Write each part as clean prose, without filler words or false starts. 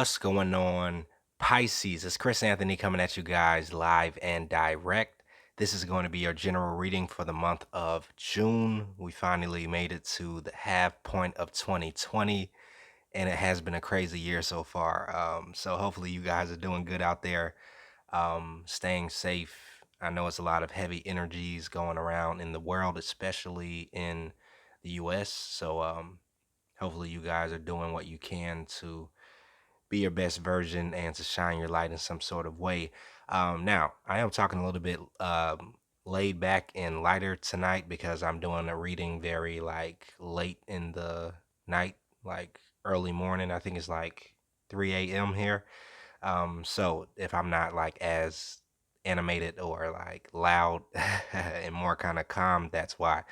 What's going on, Pisces? It's Chris Anthony coming at you guys live and direct. This is going to be your general reading for the month of June. We finally made it to the half point of 2020, and it has been a crazy year so far. So hopefully you guys are doing good out there, staying safe. I know it's a lot of heavy energies going around in the world, especially in the US. So hopefully you guys are doing what you can to be your best version and to shine your light in some sort of way. Now, I am talking a little bit laid back and lighter tonight because I'm doing a reading very like late in the night, like early morning. I think it's like 3 a.m. here. So if I'm not like as animated or like loud and more kind of calm, that's why.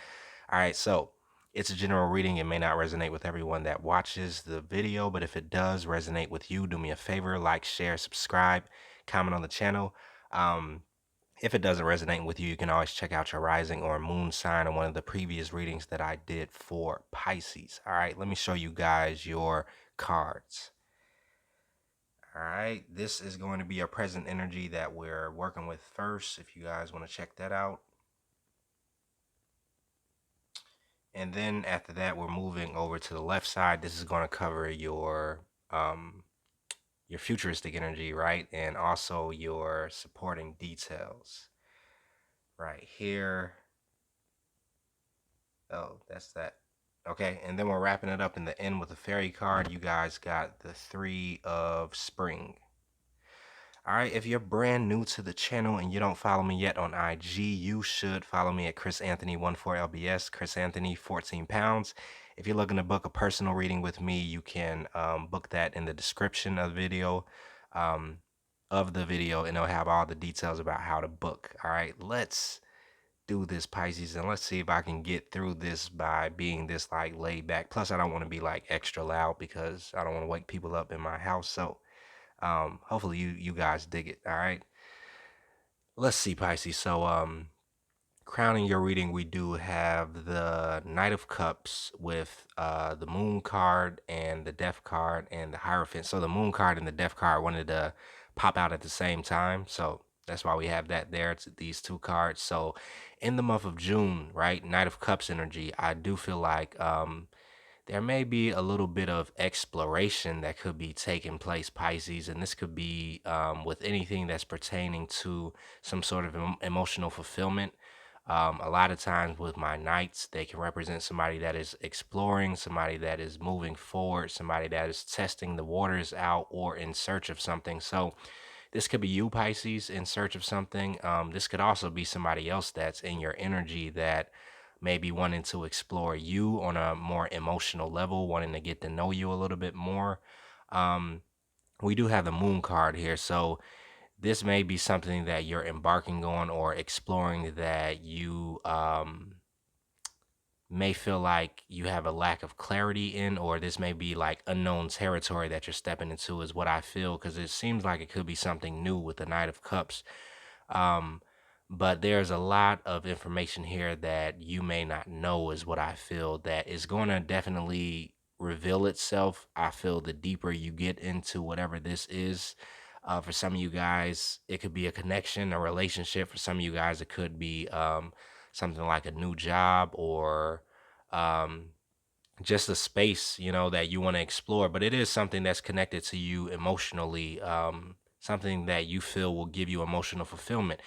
All right, so it's a general reading. It may not resonate with everyone that watches the video, but if it does resonate with you, do me a favor, like, share, subscribe, comment on the channel. Um, if it doesn't resonate with you, you can always check out your rising or moon sign on one of the previous readings that I did for Pisces. All right, let me show you guys your cards. All right, this is going to be your present energy that we're working with first, if you guys want to check that out. And then after that, we're moving over to the left side. This is going to cover your futuristic energy, right? And also your supporting details right here. Oh, that's that. Okay, and then we're wrapping it up in the end with a fairy card. You guys got the 3 of spring. All right, if you're brand new to the channel and you don't follow me yet on IG, you should follow me at chrisanthony14lbs, Chris Anthony 14 pounds. If you're looking to book a personal reading with me, you can book that in the description of the video, and it'll have all the details about how to book. All right, let's do this, Pisces, and let's see if I can get through this by being this like laid back. Plus, I don't want to be like extra loud because I don't want to wake people up in my house. So hopefully you guys dig it. All right, let's see, Pisces. So crowning your reading, we do have the Knight of Cups with the Moon card and the Death card and the Hierophant. So the Moon card and the Death card wanted to pop out at the same time, so that's why we have that there. It's these two cards. So in the month of June, right, Knight of Cups energy, I do feel like there may be a little bit of exploration that could be taking place, Pisces, and this could be with anything that's pertaining to some sort of emotional fulfillment. A lot of times with my knights, they can represent somebody that is exploring, somebody that is moving forward, somebody that is testing the waters out or in search of something. So this could be you, Pisces, in search of something. This could also be somebody else that's in your energy that may be wanting to explore you on a more emotional level, wanting to get to know you a little bit more. Um, we do have the Moon card here, so this may be something that you're embarking on or exploring that you may feel like you have a lack of clarity in, or this may be like unknown territory that you're stepping into, is what I feel, because it seems like it could be something new with the Knight of Cups. Um, but there's a lot of information here that you may not know, is what I feel, that is going to definitely reveal itself. I feel the deeper you get into whatever this is. For some of you guys, it could be a connection, a relationship. For some of you guys, it could be something like a new job or um, just a space, that you want to explore. But it is something that's connected to you emotionally, something that you feel will give you emotional fulfillment.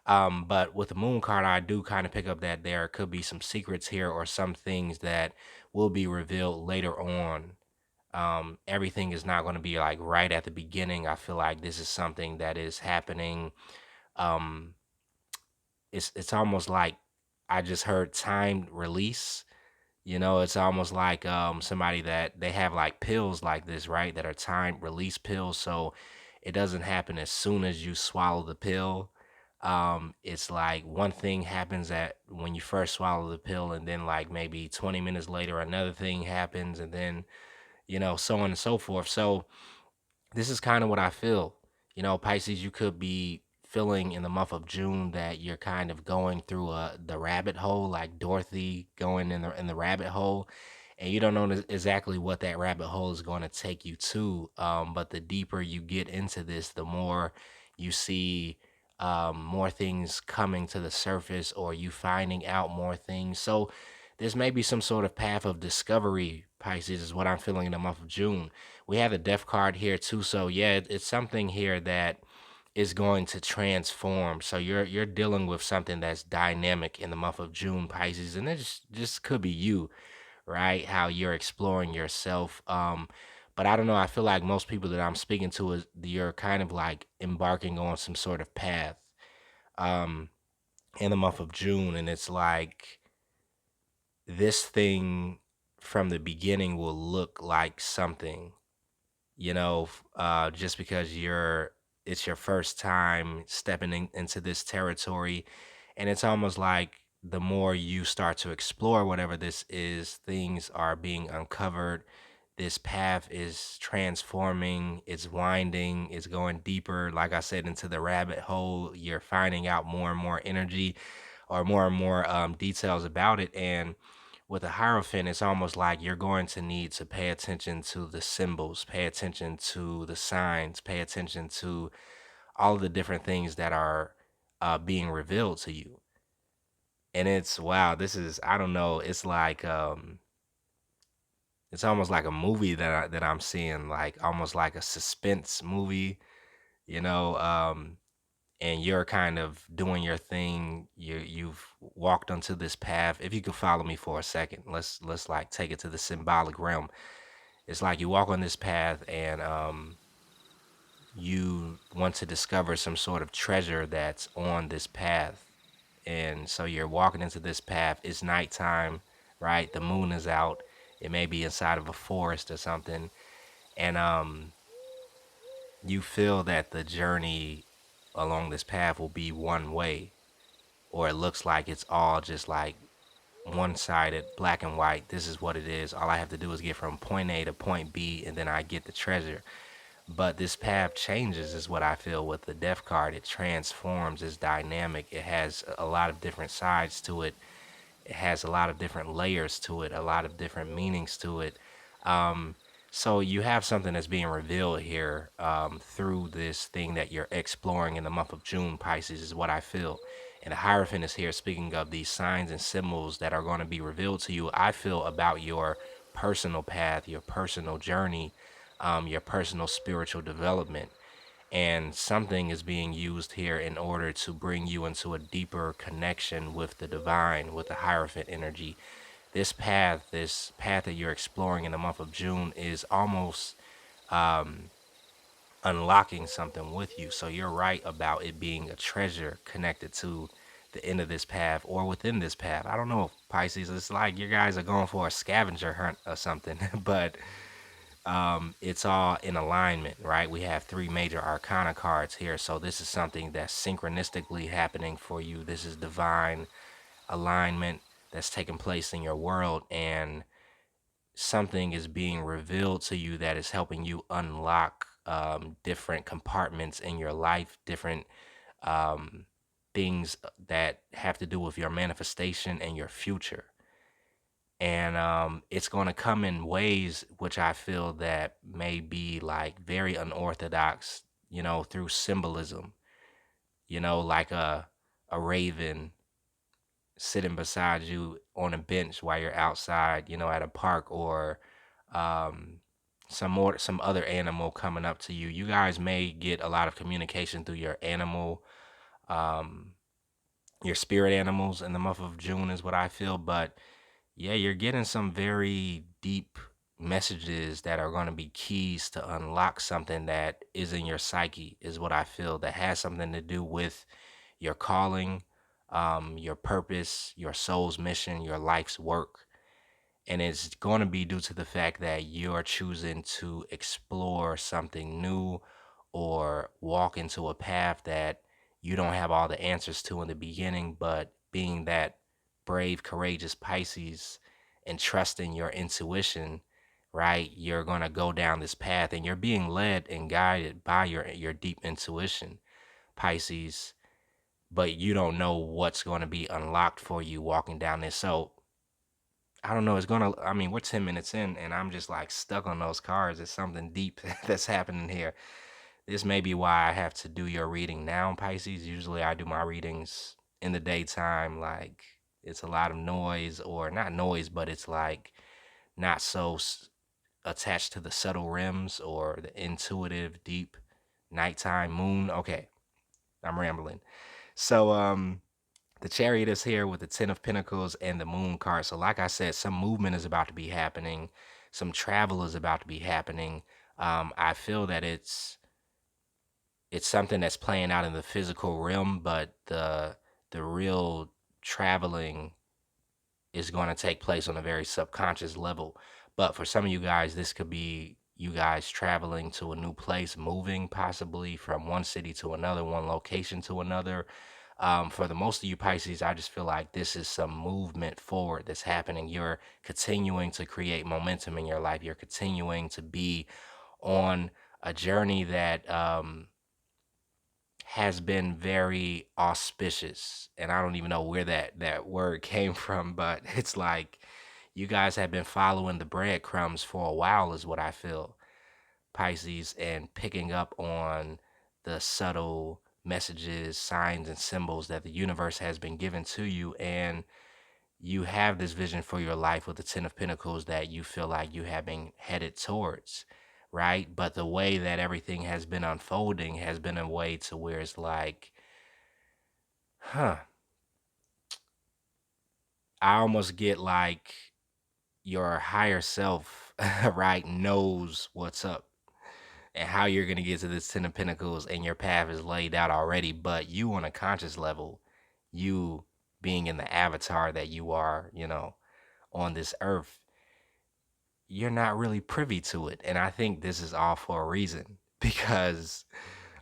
But with the Moon card, I do kind of pick up that there could be some secrets here or some things that will be revealed later on. Everything is not going to be like right at the beginning. I feel like this is something that is happening. Um, it's almost like I just heard timed release. It's almost like somebody that they have like pills like this, right? That are timed release pills. So it doesn't happen as soon as you swallow the pill. It's like one thing happens at when you first swallow the pill, and then like maybe 20 minutes later another thing happens, and then so on and so forth. So this is kind of what I feel. Pisces, you could be feeling in the month of June that you're kind of going through the rabbit hole, like Dorothy going in the rabbit hole, and you don't know exactly what that rabbit hole is going to take you to. But the deeper you get into this, the more you see more things coming to the surface, or you finding out more things. So there's maybe some sort of path of discovery, Pisces, is what I'm feeling in the month of June. We have the death card here too. So yeah, it's something here that is going to transform. So you're dealing with something that's dynamic in the month of June, Pisces, and it just could be you, right? How you're exploring yourself. But I don't know. I feel like most people that I'm speaking to is you're kind of like embarking on some sort of path um in the month of June, and it's like this thing from the beginning will look like something, just because it's your first time stepping into this territory. And it's almost like the more you start to explore whatever this is, things are being uncovered. This path is transforming, it's winding, it's going deeper, like I said, into the rabbit hole. You're finding out more and more energy, or more and more details about it. And with a Hierophant, it's almost like you're going to need to pay attention to the symbols, pay attention to the signs, pay attention to all of the different things that are being revealed to you. And it's wow, this is, I don't know, it's almost like a movie that I'm seeing, like almost like a suspense movie, you know. And you're kind of doing your thing. You've walked onto this path. If you could follow me for a second, let's like take it to the symbolic realm. It's like you walk on this path, and you want to discover some sort of treasure that's on this path. And so you're walking into this path. It's nighttime, right? The moon is out. It may be inside of a forest or something. And you feel that the journey along this path will be one way, or it looks like it's all just like one-sided, black and white. This is what it is. All I have to do is get from point A to point B, and then I get the treasure. But this path changes, is what I feel with the death card. It transforms, it's dynamic, it has a lot of different sides to it. It has a lot of different layers to it, a lot of different meanings to it. Um, so you have something that's being revealed here through this thing that you're exploring in the month of June, Pisces, is what I feel. And the Hierophant is here speaking of these signs and symbols that are going to be revealed to you, I feel, about your personal path, your personal journey, your personal spiritual development. And something is being used here in order to bring you into a deeper connection with the divine, with the Hierophant energy. This path that you're exploring in the month of June is almost um, unlocking something with you. So you're right about it being a treasure connected to the end of this path, or within this path. I don't know, Pisces. It's like you guys are going for a scavenger hunt or something, but it's all in alignment, right? We have three major arcana cards here. So this is something that's synchronistically happening for you. This is divine alignment that's taking place in your world, and something is being revealed to you that is helping you unlock different compartments in your life, different um, things that have to do with your manifestation and your future. And it's going to come in ways which I feel that may be like very unorthodox, through symbolism, like a raven sitting beside you on a bench while you're outside, at a park, or um, some other animal coming up to you. You guys may get a lot of communication through your animal, um, your spirit animals in the month of June, is what I feel. But yeah, you're getting some very deep messages that are going to be keys to unlock something that is in your psyche, is what I feel, that has something to do with your calling, your purpose, your soul's mission, your life's work. And it's going to be due to the fact that you're choosing to explore something new, or walk into a path that you don't have all the answers to in the beginning. But being that brave, courageous Pisces, and trusting your intuition, right? You're going to go down this path, and you're being led and guided by your deep intuition, Pisces. But you don't know what's going to be unlocked for you walking down this. So I don't know. It's gonna. I mean, we're 10 minutes in, and I'm just like stuck on those cards. It's something deep that's happening here. This may be why I have to do your reading now, Pisces. Usually, I do my readings in the daytime. Like it's a lot of noise, or not noise, but it's like not so attached to the subtle rims or the intuitive, deep nighttime moon. Okay, I'm rambling. So, the Chariot is here with the Ten of Pentacles and the Moon card. So, like I said, some movement is about to be happening. Some travel is about to be happening. I feel that it's something that's playing out in the physical realm, but the real traveling is going to take place on a very subconscious level. But for some of you guys, this could be you guys traveling to a new place, moving possibly from one city to another, one location to another. For the most of you Pisces, I just feel like this is some movement forward that's happening. You're continuing to create momentum in your life. You're continuing to be on a journey that has been very auspicious. And I don't even know where that word came from, but it's like you guys have been following the breadcrumbs for a while, is what I feel, Pisces, and picking up on the subtle messages, signs, and symbols that the universe has been given to you. And you have this vision for your life with the Ten of Pentacles that you feel like you have been headed towards, right? But the way that everything has been unfolding has been a way to where it's like, huh, I almost get like your higher self, right, knows what's up and how you're going to get to this Ten of Pentacles, and your path is laid out already. But you, on a conscious level, you being in the avatar that you are, on this earth, you're not really privy to it. And I think this is all for a reason because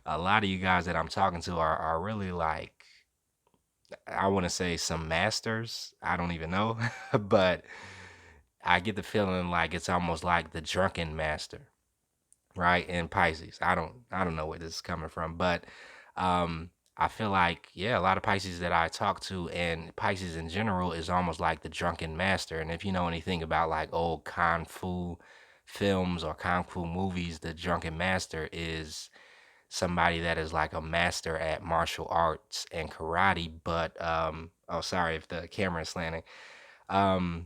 a lot of you guys that I'm talking to are really like, I want to say some masters. I don't even know, but I get the feeling like it's almost like the drunken master, right? In Pisces. I don't know where this is coming from, but I feel like, yeah, a lot of Pisces that I talk to, and Pisces in general, is almost like the drunken master. And if you know anything about like old kung fu films or kung fu movies, the drunken master is somebody that is like a master at martial arts and karate, but oh, sorry if the camera is slanting. Um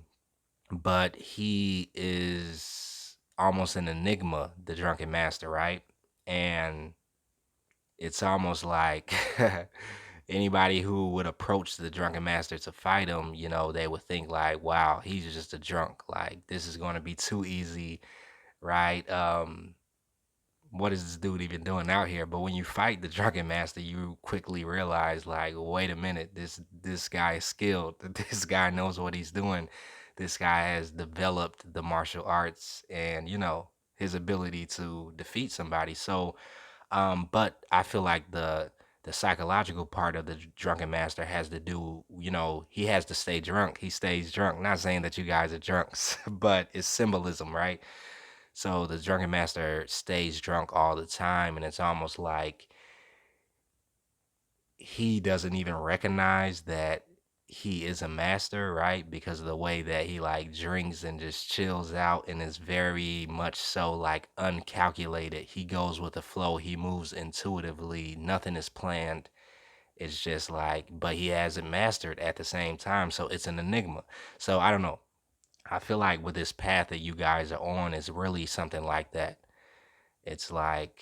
but he is almost an enigma, the drunken master, right? And it's almost like anybody who would approach the drunken master to fight him, they would think like, wow, he's just a drunk. Like, this is going to be too easy, right? What is this dude even doing out here? But when you fight the drunken master, you quickly realize, like, wait a minute, this guy is skilled. This guy knows what he's doing. This guy has developed the martial arts and his ability to defeat somebody. So, but I feel like the psychological part of the drunken master has to do, he has to stay drunk. He stays drunk. Not saying that you guys are drunks, but it's symbolism, right? So the drunken master stays drunk all the time, and it's almost like he doesn't even recognize that he is a master, right? Because of the way that he like drinks and just chills out and is very much so like uncalculated. He goes with the flow, he moves intuitively, nothing is planned. It's just like, but he hasn't mastered at the same time. So it's an enigma. So I don't know. I feel like with this path that you guys are on is really something like that. It's like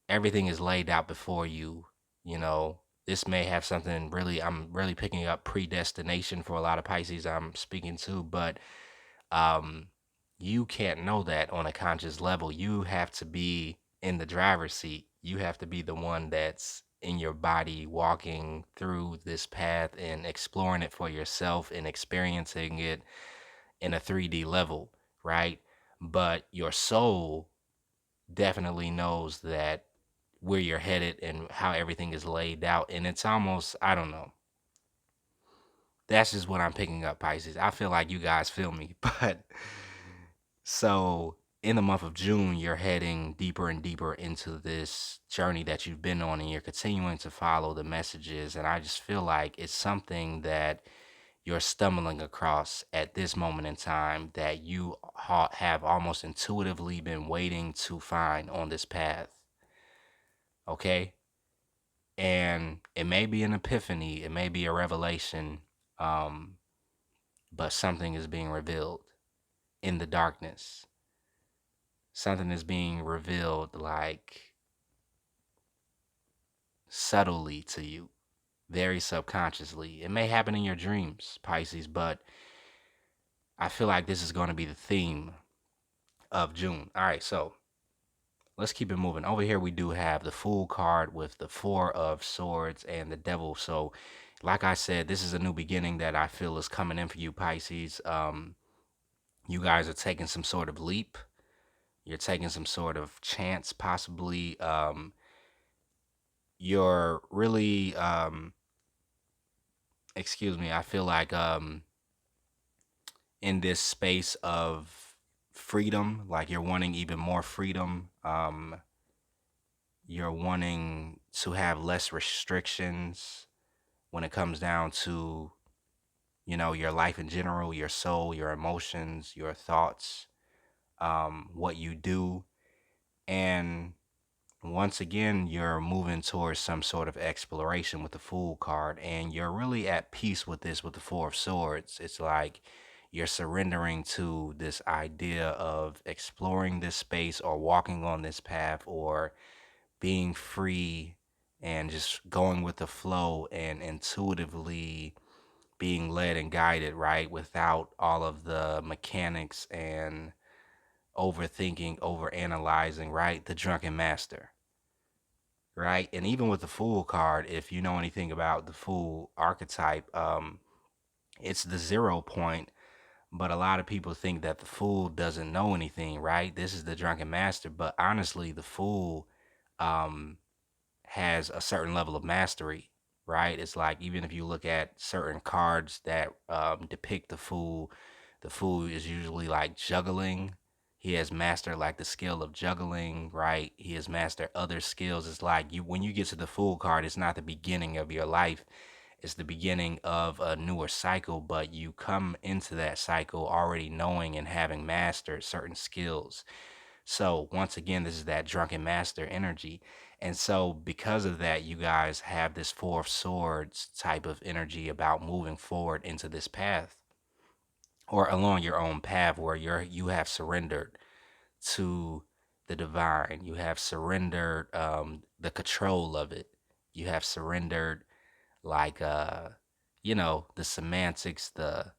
everything is laid out before you. You know, this may have something really, I'm really picking up predestination for a lot of Pisces I'm speaking to, but um, you can't know that on a conscious level. You have to be in the driver's seat. You have to be the one that's in your body walking through this path and exploring it for yourself and experiencing it in a 3D level, right? But your soul definitely knows that where you're headed and how everything is laid out. And it's almost, I don't know. That's just what I'm picking up, Pisces. I feel like you guys feel me. But so in the month of June, you're heading deeper and deeper into this journey that you've been on, and you're continuing to follow the messages. And I just feel like it's something that you're stumbling across at this moment in time that you have almost intuitively been waiting to find on this path. Okay? And it may be an epiphany, it may be a revelation, but something is being revealed in the darkness. Something is being revealed like subtly to you, very subconsciously. It may happen in your dreams, Pisces, but I feel like this is going to be the theme of June. All right, so let's keep it moving. Over here, we do have the Fool card with the Four of Swords and the Devil. So, like I said, this is a new beginning that I feel is coming in for you, Pisces. You guys are taking some sort of leap. You're taking some sort of chance, possibly. You're really, excuse me, I feel like in this space of freedom, like you're wanting even more freedom. You're wanting to have less restrictions when it comes down to, your life in general, your soul, your emotions, your thoughts, what you do. And once again, you're moving towards some sort of exploration with the Fool card, and you're really at peace with this with the Four of Swords. It's like you're surrendering to this idea of exploring this space or walking on this path or being free and just going with the flow and intuitively being led and guided, right? Without all of the mechanics and overthinking, overanalyzing, right? The drunken master, right? And even with the Fool card, if you know anything about the Fool archetype, it's the 0 point, but a lot of people think that the Fool doesn't know anything, right? This is the drunken master, but honestly, the Fool um has a certain level of mastery, right? It's like even if you look at certain cards that depict the fool is usually like juggling. He has mastered like the skill of juggling, right? He has mastered other skills. It's like you when you get to the Fool card, it's not the beginning of your life. It's the beginning of a newer cycle, but you come into that cycle already knowing and having mastered certain skills. So once again, this is that drunken master energy. And so because of that, you guys have this Four of Swords type of energy about moving forward into this path or along your own path where you have surrendered to the divine. You have surrendered the control of it. You have surrendered like the semantics, the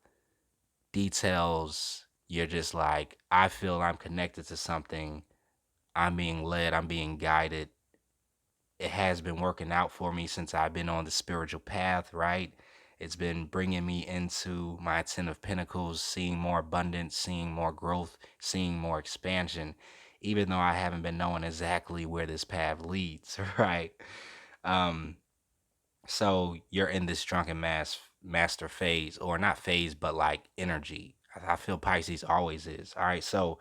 details. You're just like, I feel I'm connected to something. I'm being led, I'm being guided. It has been working out for me since I've been on the spiritual path, right? It's been bringing me into my 10 of Pentacles, seeing more abundance, seeing more growth, seeing more expansion, even though I haven't been knowing exactly where this path leads, right? Um, so you're in this drunken master phase, or not phase, but like energy. I feel Pisces always is. All right, so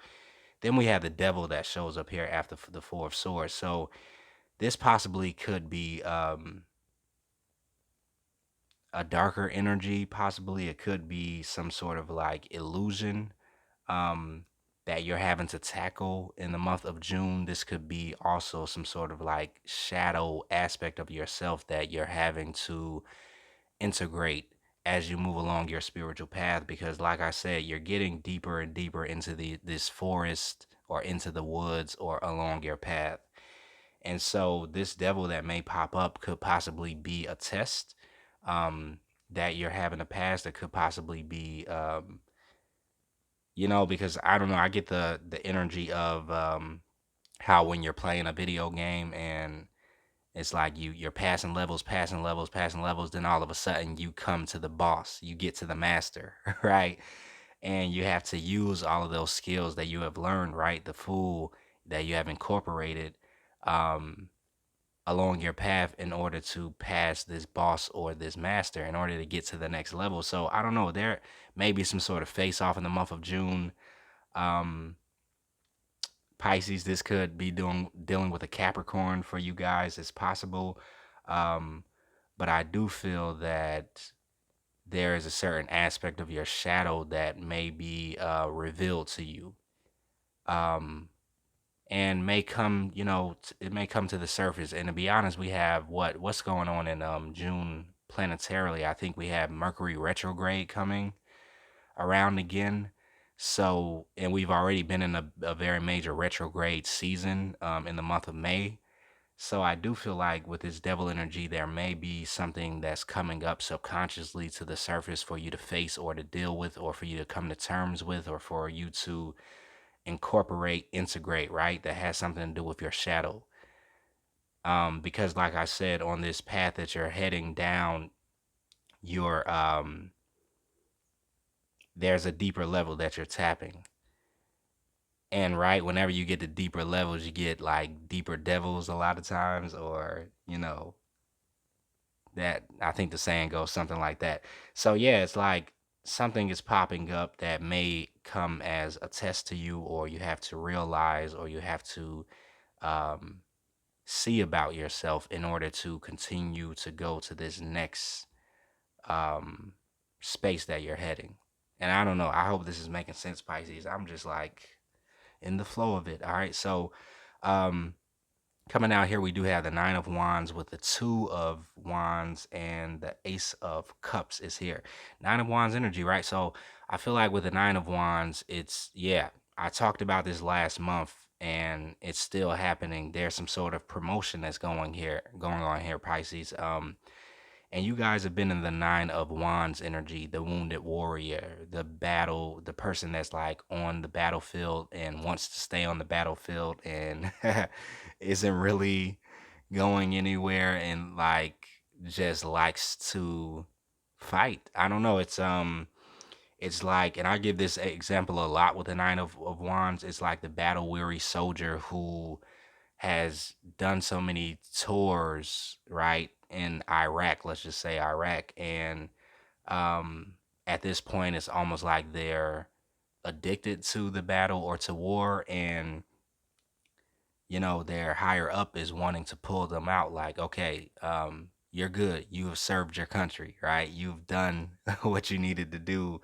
then we have the devil that shows up here after the Four of Swords. So this possibly could be a darker energy. Possibly it could be some sort of like illusion um, that you're having to tackle in the month of June. This could be also some sort of like shadow aspect of yourself that you're having to integrate as you move along your spiritual path, because like I said, you're getting deeper and deeper into this forest or into the woods or along your path. And so this devil that may pop up could possibly be a test um, that you're having to pass. That could possibly be, because I don't know, I get the energy of how when you're playing a video game and it's like you're passing levels, passing levels, passing levels, then all of a sudden you come to the boss, you get to the master, right? And you have to use all of those skills that you have learned, right? The Fool that you have incorporated. Um, along your path in order to pass this boss or this master in order to get to the next level. So I don't know, there may be some sort of face off in the month of June. Um, Pisces, this could be dealing with a Capricorn for you guys. It's possible. Um, but I do feel that there is a certain aspect of your shadow that may be revealed to you. Um, and may come, it may come to the surface. And to be honest, we have what's going on in June planetarily. I think we have Mercury retrograde coming around again. So, and we've already been in a very major retrograde season in the month of May. So I do feel like with this devil energy, there may be something that's coming up subconsciously to the surface for you to face or to deal with, or for you to come to terms with, or for you to incorporate, integrate, right? That has something to do with your shadow. Because like I said, on this path that you're heading down, you're there's a deeper level that you're tapping. And right, whenever you get to deeper levels, you get like deeper devils a lot of times, or that I think the saying goes something like that. So yeah, it's like something is popping up that may come as a test to you, or you have to realize, or you have to um, see about yourself in order to continue to go to this next um, space that you're heading. And I don't know. I hope this is making sense, Pisces. I'm just like in the flow of it. All right. So, um, coming out here, we do have the Nine of Wands with the Two of Wands, and the Ace of Cups is here. Nine of Wands energy, right? So I feel like with the Nine of Wands, yeah, I talked about this last month and it's still happening. There's some sort of promotion that's going on here, Pisces. And you guys have been in the Nine of Wands energy, the wounded warrior, the person that's like on the battlefield and wants to stay on the battlefield and isn't really going anywhere, and like just likes to fight. I don't know. It's like, and I give this example a lot with the Nine of Wands. It's like the battle weary soldier who has done so many tours, right, in Iraq, let's just say Iraq, and um, at this point, it's almost like they're addicted to the battle or to war, and their higher up is wanting to pull them out. Like, okay, you're good. You have served your country, right? You've done what you needed to do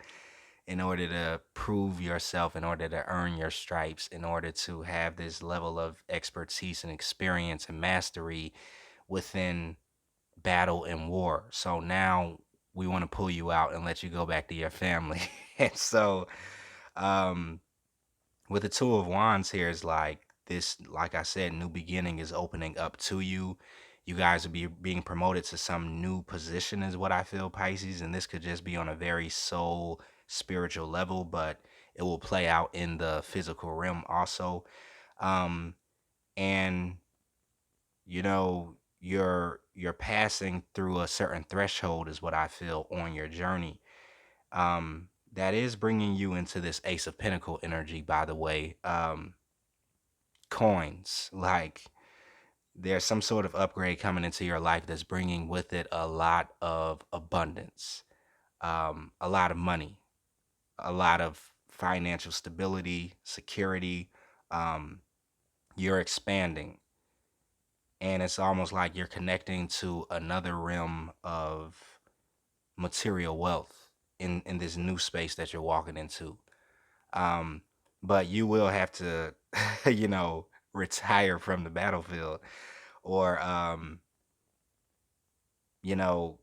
in order to prove yourself, in order to earn your stripes, in order to have this level of expertise and experience and mastery within battle and war. So now we want to pull you out and let you go back to your family. And so, um, with the Two of Wands here is like this, like I said, new beginning is opening up to you. You guys will be being promoted to some new position, is what I feel, Pisces. And this could just be on a very soul spiritual level, but it will play out in the physical realm also. Um, and you're passing through a certain threshold, is what I feel, on your journey. That is bringing you into this Ace of Pentacle energy, by the way. Coins, like there's some sort of upgrade coming into your life that's bringing with it a lot of abundance, a lot of money, a lot of financial stability, security. um, you're expanding, and it's almost like you're connecting to another realm of material wealth in this new space that you're walking into. Um, but you will have to, retire from the battlefield, or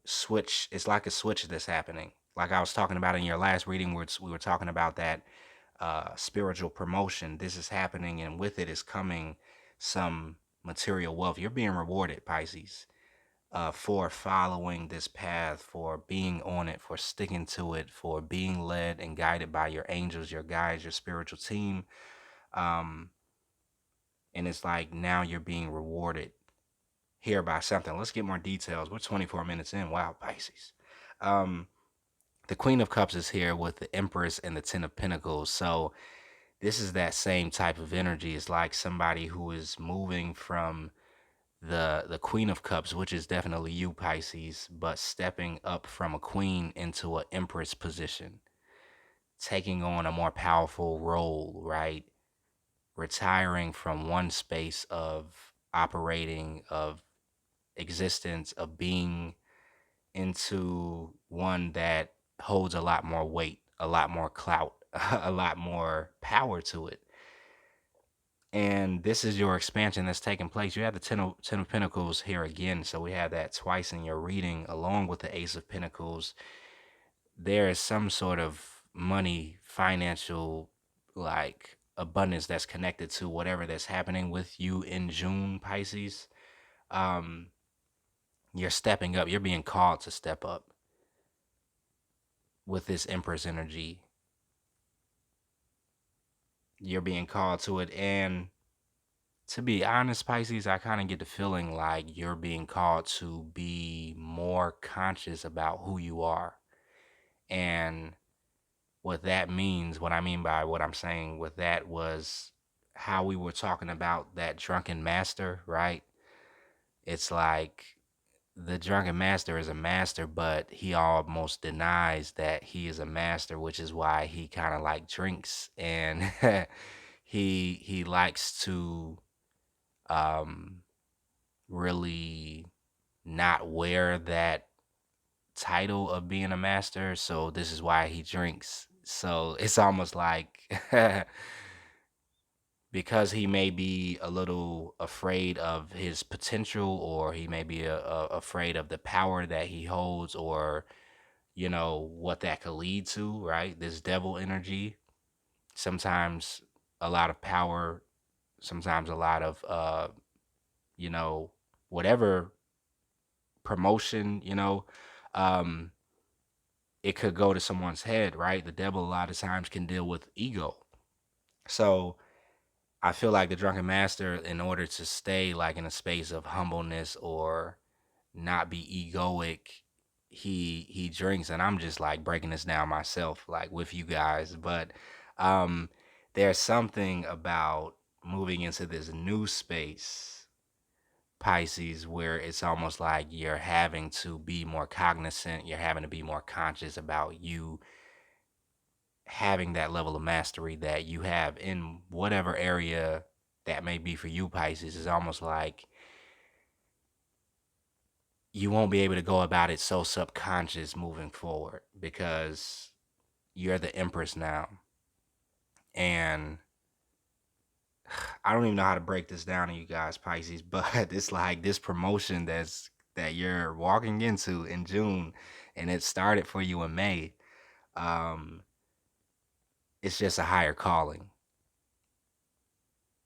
switch. It's like a switch that's happening. Like I was talking about in your last reading, where we were talking about that spiritual promotion. This is happening, and with it is coming some material wealth. You're being rewarded, Pisces, for following this path, for being on it, for sticking to it, for being led and guided by your angels, your guides, your spiritual team. Um, and it's like now you're being rewarded here by something. Let's get more details. We're 24 minutes in. Wow, Pisces. Um, the Queen of Cups is here with the Empress and the Ten of Pentacles. So this is that same type of energy. It's like somebody who is moving from the Queen of Cups, which is definitely you, Pisces, but stepping up from a queen into an Empress position, taking on a more powerful role, right? Retiring from one space of operating, of existence, of being into one that holds a lot more weight, a lot more clout, a lot more power to it. And this is your expansion that's taking place. You have the ten of Pentacles here again. So we have that twice in your reading, along with the Ace of Pentacles. There is some sort of money, financial, like abundance that's connected to whatever that's happening with you in June, Pisces. Um, you're stepping up. You're being called to step up with this Empress energy. You're being called to it. And to be honest, Pisces, I kind of get the feeling like you're being called to be more conscious about who you are. And what that means, what I mean by what I'm saying with that was how we were talking about that drunken master, right? It's like the drunken master is a master, but he almost denies that he is a master, which is why he kind of like drinks and he likes to um really not wear that title of being a master. So this is why he drinks. So it's almost like because he may be a little afraid of his potential, or he may be afraid of the power that he holds, or what that could lead to, right? This devil energy, sometimes a lot of power, sometimes a lot of you know whatever promotion, um it could go to someone's head, right? The devil a lot of times can deal with ego. So I feel like the drunken master, in order to stay like in a space of humbleness or not be egoic, he drinks. And I'm just like breaking this down myself, like with you guys. But um there's something about moving into this new space, Pisces, where it's almost like you're having to be more cognizant, you're having to be more conscious about you having that level of mastery that you have in whatever area that may be for you, Pisces. Is almost like you won't be able to go about it so subconscious moving forward, because you're the Empress now. And I don't even know how to break this down to you guys, Pisces, but it's like this promotion that you're walking into in June, and it started for you in May. Um, it's just a higher calling,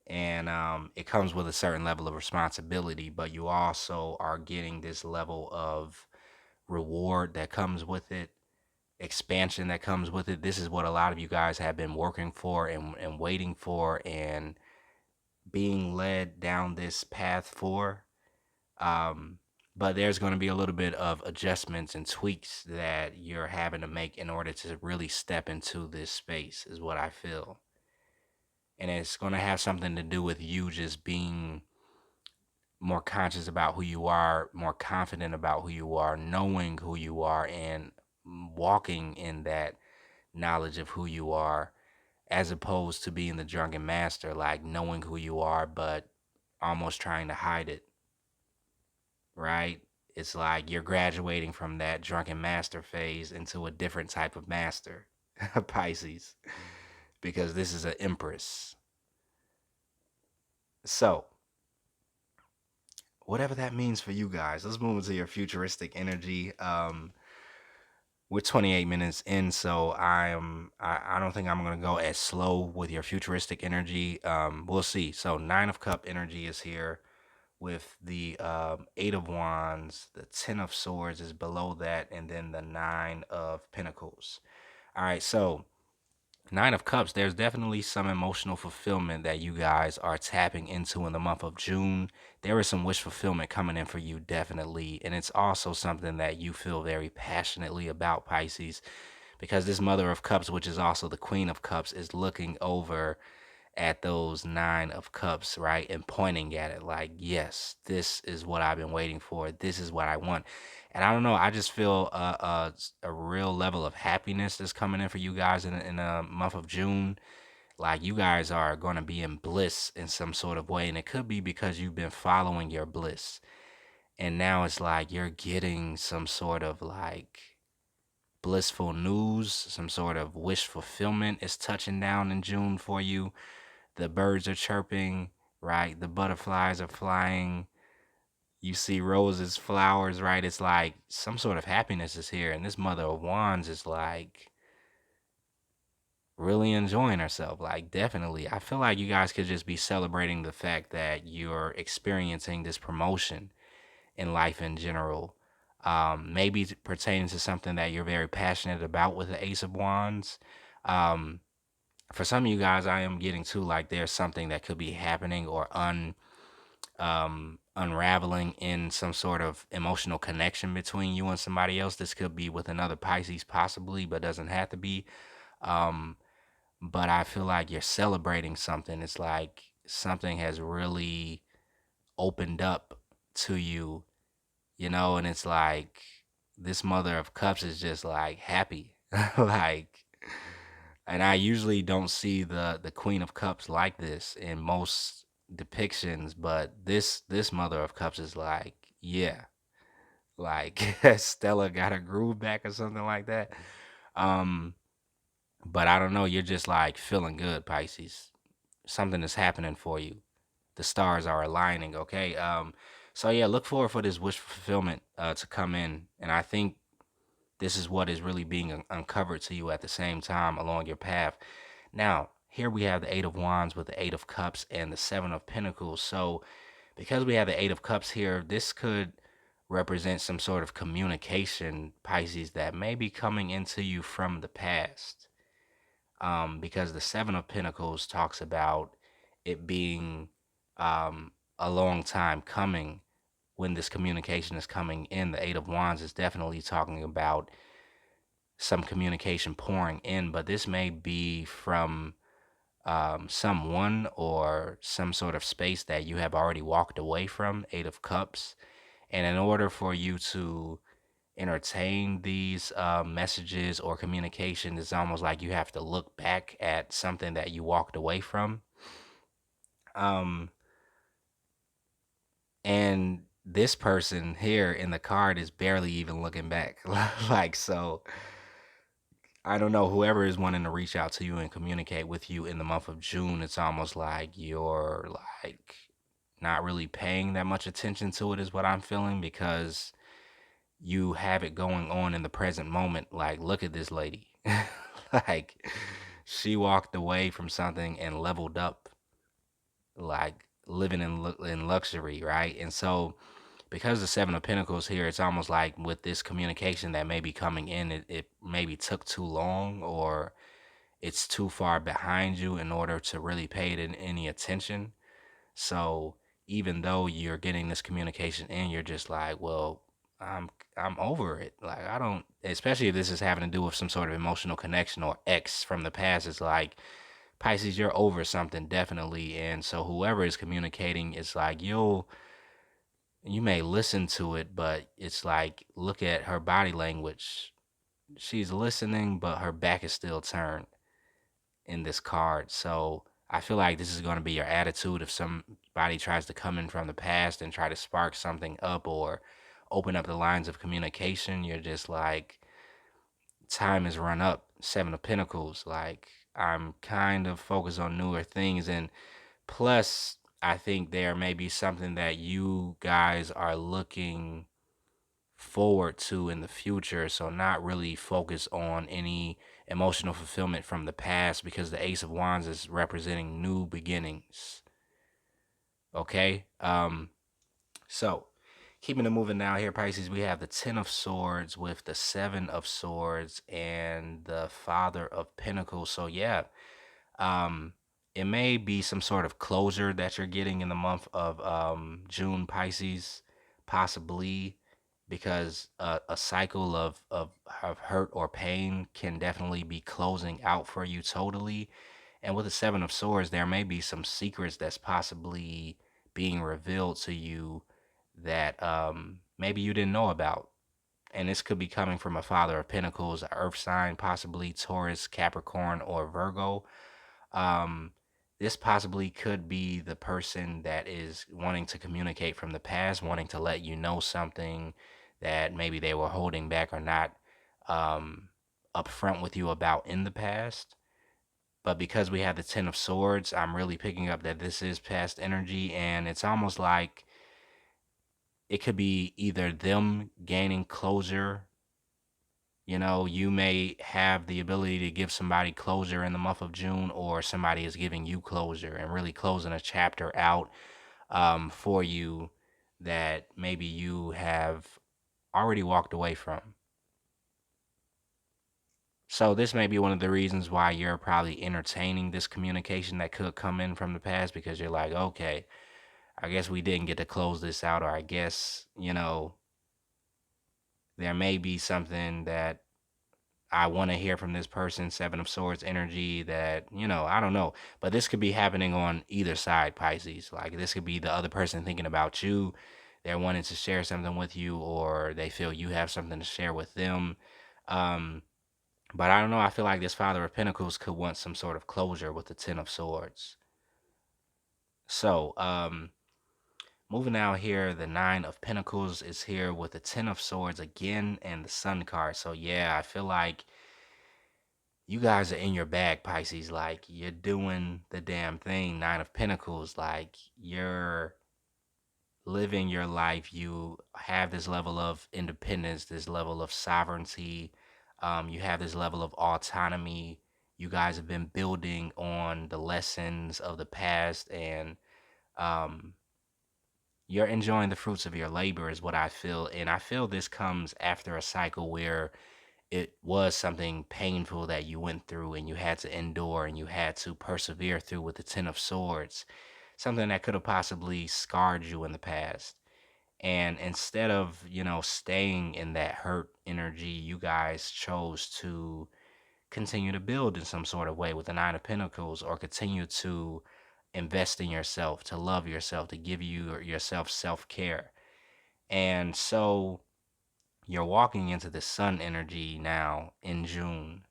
and it comes with a certain level of responsibility, but you also are getting this level of reward that comes with it, expansion that comes with it. This is what a lot of you guys have been working for and waiting for and being led down this path for. Um, but there's going to be a little bit of adjustments and tweaks that you're having to make in order to really step into this space, is what I feel. And it's going to have something to do with you just being more conscious about who you are, more confident about who you are, knowing who you are, and walking in that knowledge of who you are, as opposed to being the drunken master, like knowing who you are, but almost trying to hide it, right? It's like you're graduating from that drunken master phase into a different type of master, Pisces, because this is an Empress. So, whatever that means for you guys, let's move into your futuristic energy. We're 28 minutes in, so I don't think I'm gonna go as slow with your futuristic energy. We'll see. So 9 of Cup energy is here with the 8 of Wands. The 10 of Swords is below that, and then the 9 of Pentacles. All right, so 9 of Cups, there's definitely some emotional fulfillment that you guys are tapping into in the month of June. There is some wish fulfillment coming in for you, definitely. And it's also something that you feel very passionately about, Pisces, because this Mother of Cups, which is also the Queen of Cups, is looking over at those 9 of Cups, right? And pointing at it like, yes, this is what I've been waiting for. This is what I want. And I don't know, I just feel a real level of happiness that's coming in for you guys in the month of June. Like you guys are going to be in bliss in some sort of way. And it could be because you've been following your bliss. And now it's like you're getting some sort of like blissful news, some sort of wish fulfillment is touching down in June for you. The birds are chirping, right? The butterflies are flying. You see roses, flowers, right? It's like some sort of happiness is here. And this Mother of Wands is like really enjoying herself. Like, definitely. I feel like you guys could just be celebrating the fact that you're experiencing this promotion in life in general. Maybe pertaining to something that you're very passionate about with the Ace of Wands. Um, for some of you guys, I am getting to like there's something that could be happening or unraveling in some sort of emotional connection between you and somebody else. This could be with another Pisces, possibly, but doesn't have to be. Um, but I feel like you're celebrating something. It's like something has really opened up to you, and it's like this Mother of Cups is just like happy. Like, and I usually don't see the Queen of Cups like this in most depictions, but this Mother of Cups is like, yeah, like Stella got her groove back or something like that. Um, but I don't know, you're just like feeling good, Pisces. Something is happening for you. The stars are aligning, okay? So yeah, look forward for this wish fulfillment to come in, and I think this is what is really being uncovered to you at the same time along your path. Now, here we have the Eight of Wands with the Eight of Cups and the Seven of Pentacles. So, because we have the Eight of Cups here, this could represent some sort of communication, Pisces, that may be coming into you from the past. Because the Seven of Pentacles talks about it being a long time coming when this communication is coming in. The Eight of Wands is definitely talking about some communication pouring in, but this may be from someone or some sort of space that you have already walked away from. Eight of Cups. And in order for you to entertain these messages or communication, it's almost like you have to look back at something that you walked away from. Um, and this person here in the card is barely even looking back. Like, so I don't know, whoever is wanting to reach out to you and communicate with you in the month of June, it's almost like you're like not really paying that much attention to it, is what I'm feeling, because you have it going on in the present moment. Like, look at this lady. Like, she walked away from something and leveled up, like living in luxury, right? And so, because the Seven of Pentacles here, it's almost like with this communication that may be coming in, it maybe took too long, or it's too far behind you in order to really pay it in any attention. So even though you're getting this communication in, you're just like, well, I'm over it. Like, I don't, especially if this is having to do with some sort of emotional connection or ex from the past. It's like, Pisces, you're over something, definitely. And so whoever is communicating, it's like you may listen to it, but it's like, look at her body language. She's listening, but her back is still turned in this card. So I feel like this is going to be your attitude if somebody tries to come in from the past and try to spark something up or open up the lines of communication. You're just like, time is run up. Seven of Pentacles. Like, I'm kind of focused on newer things. And plus, I think there may be something that you guys are looking forward to in the future. So not really focus on any emotional fulfillment from the past, because the Ace of Wands is representing new beginnings. Okay? So keeping it moving now here, Pisces, we have the Ten of Swords with the Seven of Swords and the Father of Pentacles. So yeah, um, it may be some sort of closure that you're getting in the month of June, Pisces, possibly, because a cycle of hurt or pain can definitely be closing out for you totally. And with the Seven of Swords, there may be some secrets that's possibly being revealed to you that maybe you didn't know about. And this could be coming from a Father of Pentacles, a Earth sign, possibly Taurus, Capricorn, or Virgo. Um, this possibly could be the person that is wanting to communicate from the past, wanting to let you know something that maybe they were holding back or not um, upfront with you about in the past. But because we have the Ten of Swords, I'm really picking up that this is past energy, and it's almost like it could be either them gaining closure. You know, you may have the ability to give somebody closure in the month of June, or somebody is giving you closure and really closing a chapter out for you that maybe you have already walked away from. So this may be one of the reasons why you're probably entertaining this communication that could come in from the past, because you're like, okay, I guess we didn't get to close this out, or I guess, there may be something that I want to hear from this person, Seven of Swords energy, that, I don't know. But this could be happening on either side, Pisces. Like, this could be the other person thinking about you. They're wanting to share something with you, or they feel you have something to share with them. Um, but I don't know. I feel like this Father of Pentacles could want some sort of closure with the Ten of Swords. So, moving out here, the Nine of Pentacles is here with the Ten of Swords again and the Sun card. So, yeah, I feel like you guys are in your bag, Pisces. Like, you're doing the damn thing. Nine of Pentacles. Like, you're living your life. You have this level of independence, this level of sovereignty. You have this level of autonomy. You guys have been building on the lessons of the past, and um, you're enjoying the fruits of your labor, is what I feel. And I feel this comes after a cycle where it was something painful that you went through and you had to endure and you had to persevere through with the Ten of Swords, something that could have possibly scarred you in the past. And instead of, staying in that hurt energy, you guys chose to continue to build in some sort of way with the Nine of Pentacles, or continue to invest in yourself, to love yourself, to give yourself self-care. And so you're walking into the sun energy now in June,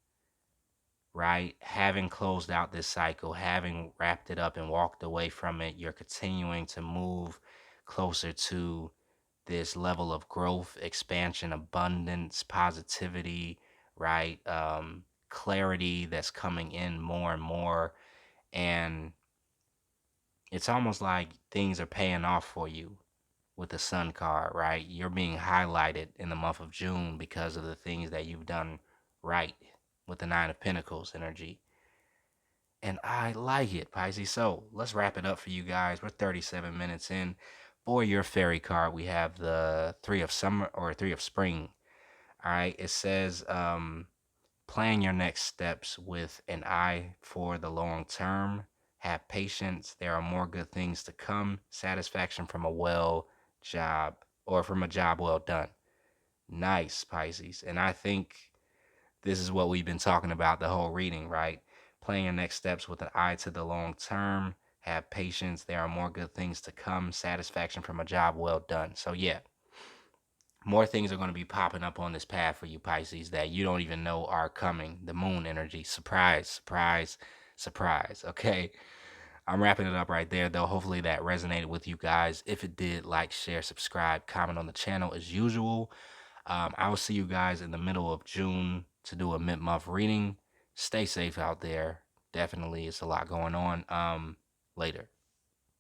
right? Having closed out this cycle, having wrapped it up and walked away from it, you're continuing to move closer to this level of growth, expansion, abundance, positivity, right? Clarity that's coming in more and more. And it's almost like things are paying off for you with the Sun card, right? You're being highlighted in the month of June because of the things that you've done right with the Nine of Pentacles energy. And I like it, Pisces. So let's wrap it up for you guys. We're 37 minutes in. For your fairy card, we have the Three of Summer, or Three of Spring. All right. It says, plan your next steps with an eye for the long term. Have patience. There are more good things to come. Satisfaction from a job from a job well done. Nice, Pisces. And I think this is what we've been talking about the whole reading, right? Plan your next steps with an eye to the long term. Have patience. There are more good things to come. Satisfaction from a job well done. So, yeah, more things are going to be popping up on this path for you, Pisces, that you don't even know are coming. The moon energy. Surprise, surprise, surprise. Okay. I'm wrapping it up right there, though. Hopefully that resonated with you guys. If it did, like, share, subscribe, comment on the channel as usual. I will see you guys in the middle of June to do a mid-month reading. Stay safe out there. Definitely, it's a lot going on. Later.